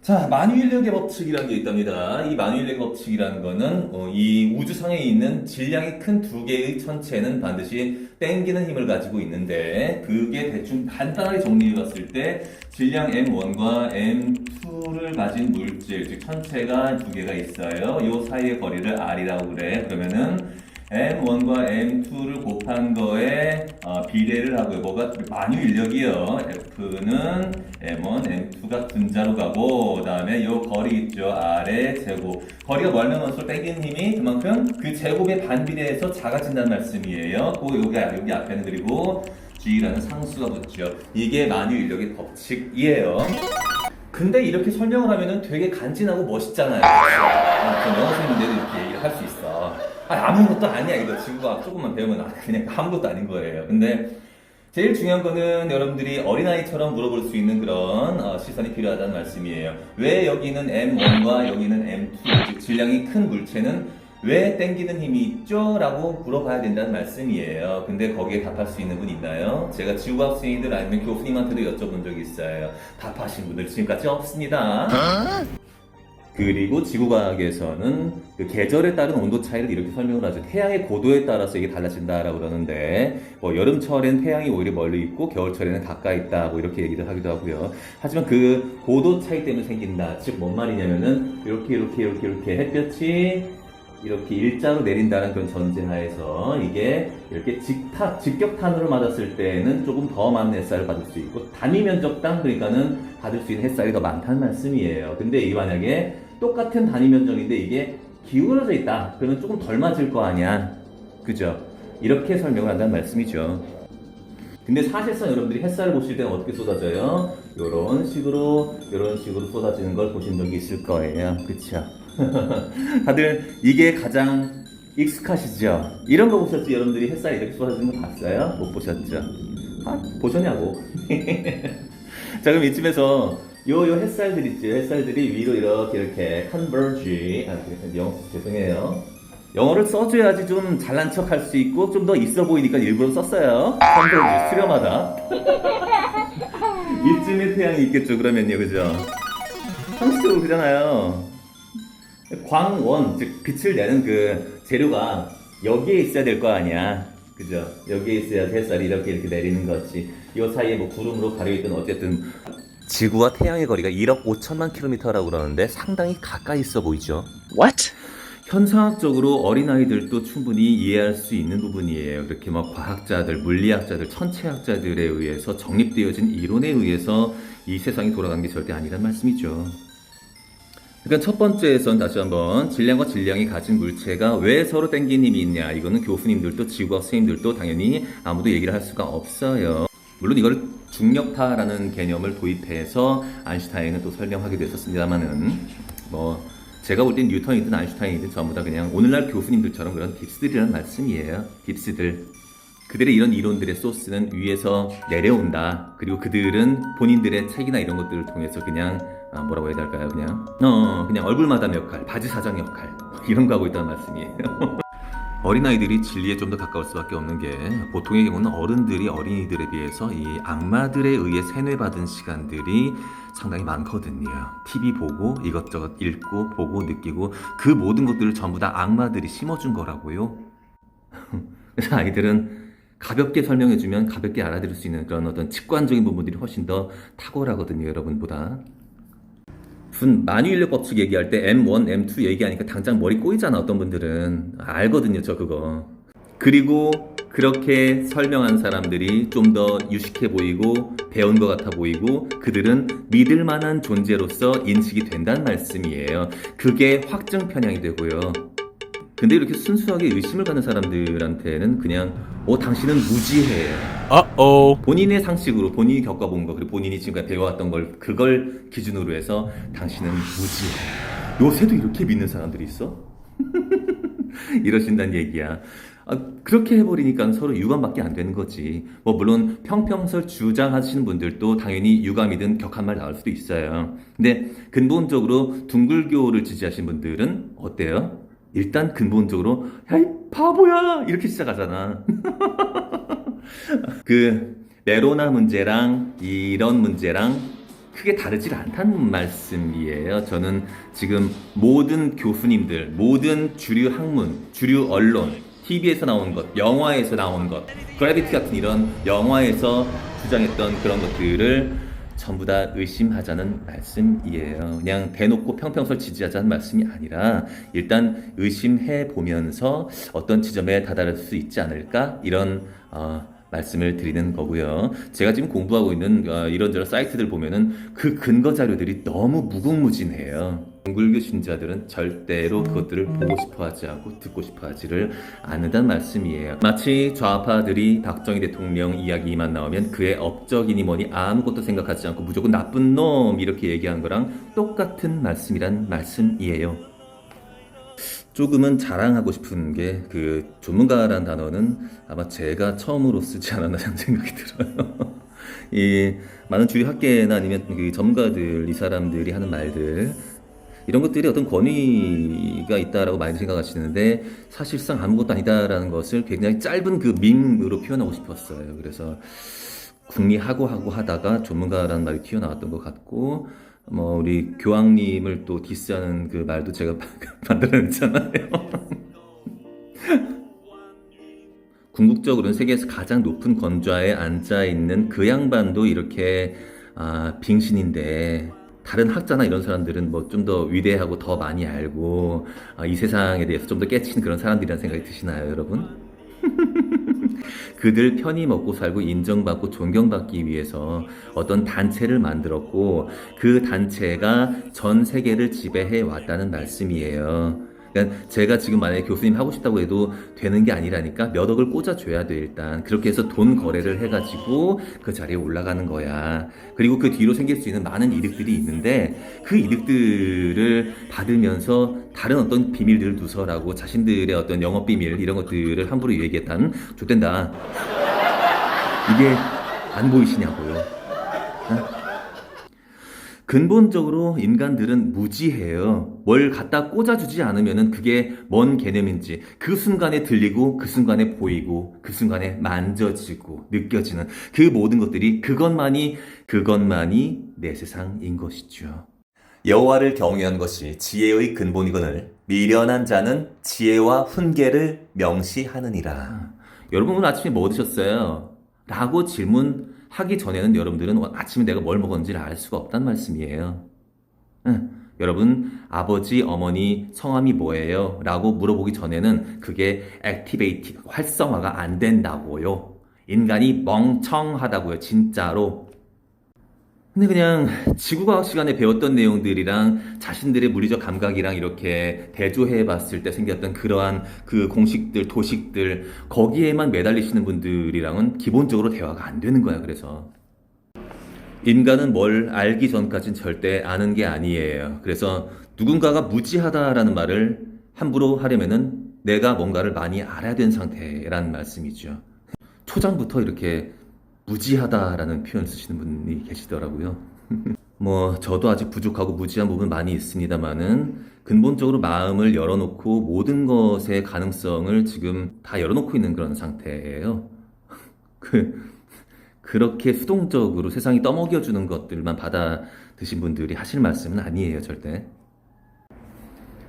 자, 만유인력의 법칙이라는 게 있답니다. 이 만유인력의 법칙이라는 거는 이 우주상에 있는 질량이 큰 두 개의 천체는 반드시 땡기는 힘을 가지고 있는데 그게 대충 간단하게 정리해 봤을 때 질량 m1과 m2를 가진 물질, 즉 천체가 두 개가 있어요. 이 사이의 거리를 r이라고 그래. 그러면은 M1과 M2를 곱한 거에 비례를 하고요. 뭐가 만유인력이요. F는 M1, M2가 분자로 가고 그 다음에 이 거리 있죠. R의 제곱. 거리가 멀면 멀수록 당기는 힘이 그만큼 그 제곱의 반비례해서 작아진다는 말씀이에요. 여기 앞에는 그리고 G라는 상수가 붙죠. 이게 만유인력의 법칙이에요. 근데 이렇게 설명을 하면은 되게 간지나고 멋있잖아요. 전 영어 선생님인데도 이렇게 얘기를 할 수 있어. 아무것도 아니야. 이거 지구과학 조금만 배우면 그냥 아무것도 아닌 거예요. 근데 제일 중요한 거는 여러분들이 어린아이처럼 물어볼 수 있는 그런 시선이 필요하다는 말씀이에요. 왜 여기는 M1과 여기는 M2, 즉 질량이 큰 물체는 왜 땡기는 힘이 있죠? 라고 물어봐야 된다는 말씀이에요. 근데 거기에 답할 수 있는 분 있나요? 제가 지구과학 생님들 아니면 교수님한테도 여쭤본 적이 있어요. 답하신 분들 지금까지 없습니다. 그리고 지구과학에서는 그 계절에 따른 온도 차이를 이렇게 설명을 하죠. 태양의 고도에 따라서 이게 달라진다라고 그러는데 뭐 여름철엔 태양이 오히려 멀리 있고 겨울철에는 가까이 있다 뭐 이렇게 얘기를 하기도 하고요. 하지만 그 고도 차이 때문에 생긴다. 즉 뭔 말이냐면은 이렇게 햇볕이 이렇게 일자로 내린다는 그런 전제하에서 이게 이렇게 직격탄으로 맞았을 때는 조금 더 많은 햇살을 받을 수 있고 단위 면적당 그러니까는 받을 수 있는 햇살이 더 많다는 말씀이에요. 근데 이 만약에 똑같은 단위 면적인데 이게 기울어져 있다. 그러면 조금 덜 맞을 거 아니야. 그죠? 이렇게 설명을 한다는 말씀이죠. 근데 사실상 여러분들이 햇살을 보실 때는 어떻게 쏟아져요? 이런 식으로 쏟아지는 걸 보신 적이 있을 거예요. 그쵸? 다들 이게 가장 익숙하시죠? 이런 거 보셨죠? 여러분들이 햇살이 이렇게 쏟아지는 거 봤어요? 못 보셨죠? 보셨냐고? 자, 그럼 이쯤에서 요 햇살들 있죠? 햇살들이 위로 이렇게 converge. 죄송해요. 영어를 써줘야지 좀 잘난 척 할 수 있고 좀 더 있어 보이니까 일부러 썼어요. converge, 수렴하다. 이쯤에 태양이 있겠죠, 그러면요, 그죠? 상식적으로 그잖아요. 광원, 즉 빛을 내는 그 재료가 여기에 있어야 될 거 아니야. 그죠? 여기에 있어야 햇살이 이렇게 내리는 거지. 이 사이에 뭐 구름으로 가려있든 어쨌든 지구와 태양의 거리가 1억 5천만 킬로미터라고 그러는데 상당히 가까이 있어 보이죠. What? 현상학적으로 어린아이들도 충분히 이해할 수 있는 부분이에요. 그렇게 막 과학자들, 물리학자들, 천체학자들에 의해서 정립되어진 이론에 의해서 이 세상이 돌아가는 게 절대 아니란 말씀이죠. 그러니까 첫 번째에선 다시 한번 질량과 질량이 가진 물체가 왜 서로 땡기는 힘이 있냐. 이거는 교수님들도 지구과학 선생님들도 당연히 아무도 얘기를 할 수가 없어요. 물론 이걸 중력파라는 개념을 도입해서 아인슈타인은 또 설명하기도 했었습니다만은 뭐 제가 볼 땐 뉴턴이든 아인슈타인이든 전부 다 그냥 오늘날 교수님들처럼 그런 빕스들이라는 말씀이에요. 빕스들. 그들의 이런 이론들의 소스는 위에서 내려온다. 그리고 그들은 본인들의 책이나 이런 것들을 통해서 그냥 뭐라고 해야 될까요? 그냥 얼굴 마담 역할, 바지 사장 역할 이런 거 하고 있다는 말씀이에요. 어린아이들이 진리에 좀 더 가까울 수밖에 없는 게 보통의 경우는 어른들이 어린이들에 비해서 이 악마들에 의해 세뇌받은 시간들이 상당히 많거든요. TV 보고 이것저것 읽고 보고 느끼고 그 모든 것들을 전부 다 악마들이 심어준 거라고요. 그래서 아이들은 가볍게 설명해주면 가볍게 알아들을 수 있는 그런 어떤 직관적인 부분들이 훨씬 더 탁월하거든요, 여러분보다. 무슨 만유인력 법칙 얘기할 때 M1, M2 얘기하니까 당장 머리 꼬이잖아, 어떤 분들은. 알거든요, 저 그거. 그리고 그렇게 설명한 사람들이 좀 더 유식해 보이고 배운 것 같아 보이고 그들은 믿을 만한 존재로서 인식이 된다는 말씀이에요. 그게 확증 편향이 되고요. 근데 이렇게 순수하게 의심을 가는 사람들한테는 그냥 당신은 무지해요. 본인의 상식으로 본인이 겪어본 거 그리고 본인이 지금까지 배워왔던 걸 그걸 기준으로 해서 당신은 무지해요. 요새도 이렇게 믿는 사람들이 있어? 이러신다는 얘기야. 그렇게 해버리니까 서로 유감밖에 안 되는 거지. 뭐 물론 평평설 주장하시는 분들도 당연히 유감이든 격한 말 나올 수도 있어요. 근데 근본적으로 둥글교를 지지하시는 분들은 어때요? 일단 근본적으로 야 이 바보야 이렇게 시작하잖아. 그 메로나 문제랑 이런 문제랑 크게 다르질 않다는 말씀이에요. 저는 지금 모든 교수님들, 모든 주류 학문, 주류 언론, TV에서 나온 것, 영화에서 나온 것, 그래비티 같은 이런 영화에서 주장했던 그런 것들을 전부 다 의심하자는 말씀이에요. 그냥 대놓고 평평설 지지하자는 말씀이 아니라 일단 의심해 보면서 어떤 지점에 다다를 수 있지 않을까 이런 말씀을 드리는 거고요. 제가 지금 공부하고 있는 이런저런 사이트들 보면은 그 근거 자료들이 너무 무궁무진해요. 불교 신자들은 절대로 그것들을 보고 싶어 하지 않고 듣고 싶어 하지를 않는다는 말씀이에요. 마치 좌파들이 박정희 대통령 이야기만 나오면 그의 업적이니 뭐니 아무것도 생각하지 않고 무조건 나쁜 놈 이렇게 얘기하는 거랑 똑같은 말씀이란 말씀이에요. 조금은 자랑하고 싶은 게 그 전문가라는 단어는 아마 제가 처음으로 쓰지 않았나 하는 생각이 들어요. 이 많은 주류 학계나 아니면 그 전문가들 이 사람들이 하는 말들 이런 것들이 어떤 권위가 있다라고 많이 생각하시는데 사실상 아무것도 아니다라는 것을 굉장히 짧은 그 밈으로 표현하고 싶었어요. 그래서 궁리하고 하다가 전문가라는 말이 튀어나왔던 것 같고 뭐 우리 교황님을 또 디스하는 그 말도 제가 만들어냈잖아요. 궁극적으로는 세계에서 가장 높은 권좌에 앉아 있는 그 양반도 이렇게 빙신인데 다른 학자나 이런 사람들은 뭐 좀 더 위대하고 더 많이 알고 이 세상에 대해서 좀 더 깨친 그런 사람들이라는 생각이 드시나요, 여러분? 그들 편히 먹고 살고 인정받고 존경받기 위해서 어떤 단체를 만들었고 그 단체가 전 세계를 지배해 왔다는 말씀이에요. 그러니까 제가 지금 만약에 교수님 하고 싶다고 해도 되는 게 아니라니까 몇 억을 꽂아줘야 돼 일단. 그렇게 해서 돈 거래를 해가지고 그 자리에 올라가는 거야. 그리고 그 뒤로 생길 수 있는 많은 이득들이 있는데 그 이득들을 받으면서 다른 어떤 비밀들을 누설하고 자신들의 어떤 영업 비밀 이런 것들을 함부로 얘기했다는 좋댄다. 이게 안 보이시냐고요. 근본적으로 인간들은 무지해요. 뭘 갖다 꽂아주지 않으면 그게 뭔 개념인지 그 순간에 들리고 그 순간에 보이고 그 순간에 만져지고 느껴지는 그 모든 것들이 그것만이 내 세상인 것이죠. 여호와를 경외하는 것이 지혜의 근본이거늘 미련한 자는 지혜와 훈계를 명시하느니라. 여러분 오늘 아침에 뭐 드셨어요? 라고 질문하기 전에는 여러분들은 아침에 내가 뭘 먹었는지를 알 수가 없단 말씀이에요. 여러분 아버지 어머니 성함이 뭐예요? 라고 물어보기 전에는 그게 액티베이트 활성화가 안 된다고요. 인간이 멍청하다고요. 진짜로. 근데 그냥 지구과학 시간에 배웠던 내용들이랑 자신들의 물리적 감각이랑 이렇게 대조해 봤을 때 생겼던 그러한 그 공식들, 도식들 거기에만 매달리시는 분들이랑은 기본적으로 대화가 안 되는 거야. 그래서 인간은 뭘 알기 전까진 절대 아는 게 아니에요. 그래서 누군가가 무지하다라는 말을 함부로 하려면은 내가 뭔가를 많이 알아야 되는 상태라는 말씀이죠. 초장부터 이렇게 무지하다라는 표현 쓰시는 분이 계시더라고요. 뭐 저도 아직 부족하고 무지한 부분 많이 있습니다만은 근본적으로 마음을 열어놓고 모든 것의 가능성을 지금 다 열어놓고 있는 그런 상태예요. 그렇게 수동적으로 세상이 떠먹여주는 것들만 받아 드신 분들이 하실 말씀은 아니에요, 절대.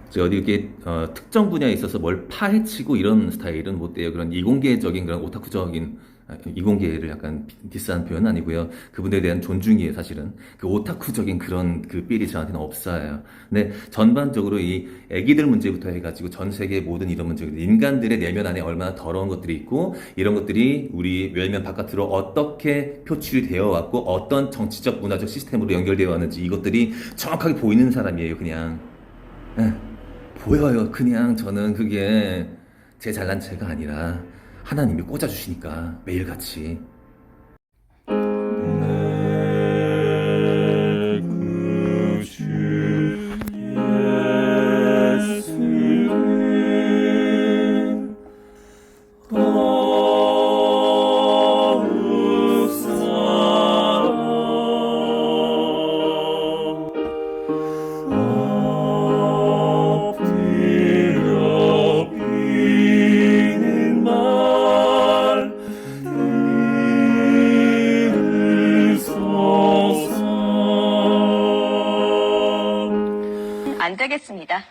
어디 이렇게 특정 분야에 있어서 뭘 파헤치고 이런 스타일은 못 돼요. 그런 이공계적인 그런 오타쿠적인 이공계를 약간 디스하는 표현은 아니고요. 그분들에 대한 존중이에요, 사실은. 그 오타쿠적인 그런 그 삘이 저한테는 없어요. 근데 전반적으로 이 애기들 문제부터 해가지고 전 세계 모든 이런 문제들, 인간들의 내면 안에 얼마나 더러운 것들이 있고 이런 것들이 우리 외면 바깥으로 어떻게 표출이 되어 왔고 어떤 정치적 문화적 시스템으로 연결되어 왔는지 이것들이 정확하게 보이는 사람이에요, 그냥. 보여요. 그냥 저는 그게 제 잘난 체가 아니라 하나님이 꽂아주시니까 매일같이 안 되겠습니다.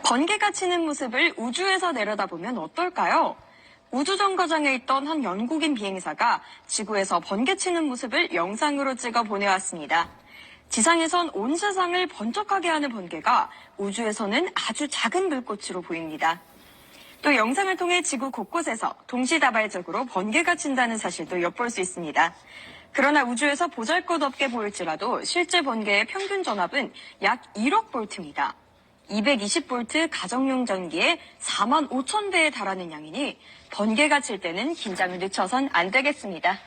번개가 치는 모습을 우주에서 내려다보면 어떨까요? 우주정거장에 있던 한 영국인 비행사가 지구에서 번개 치는 모습을 영상으로 찍어 보내왔습니다. 지상에선 온 세상을 번쩍하게 하는 번개가 우주에서는 아주 작은 불꽃으로 보입니다. 또 영상을 통해 지구 곳곳에서 동시다발적으로 번개가 친다는 사실도 엿볼 수 있습니다. 그러나 우주에서 보잘것없게 보일지라도 실제 번개의 평균 전압은 약 1억 볼트입니다. 220볼트 가정용 전기의 4만 5천 배에 달하는 양이니 번개가 칠 때는 긴장을 늦춰선 안 되겠습니다.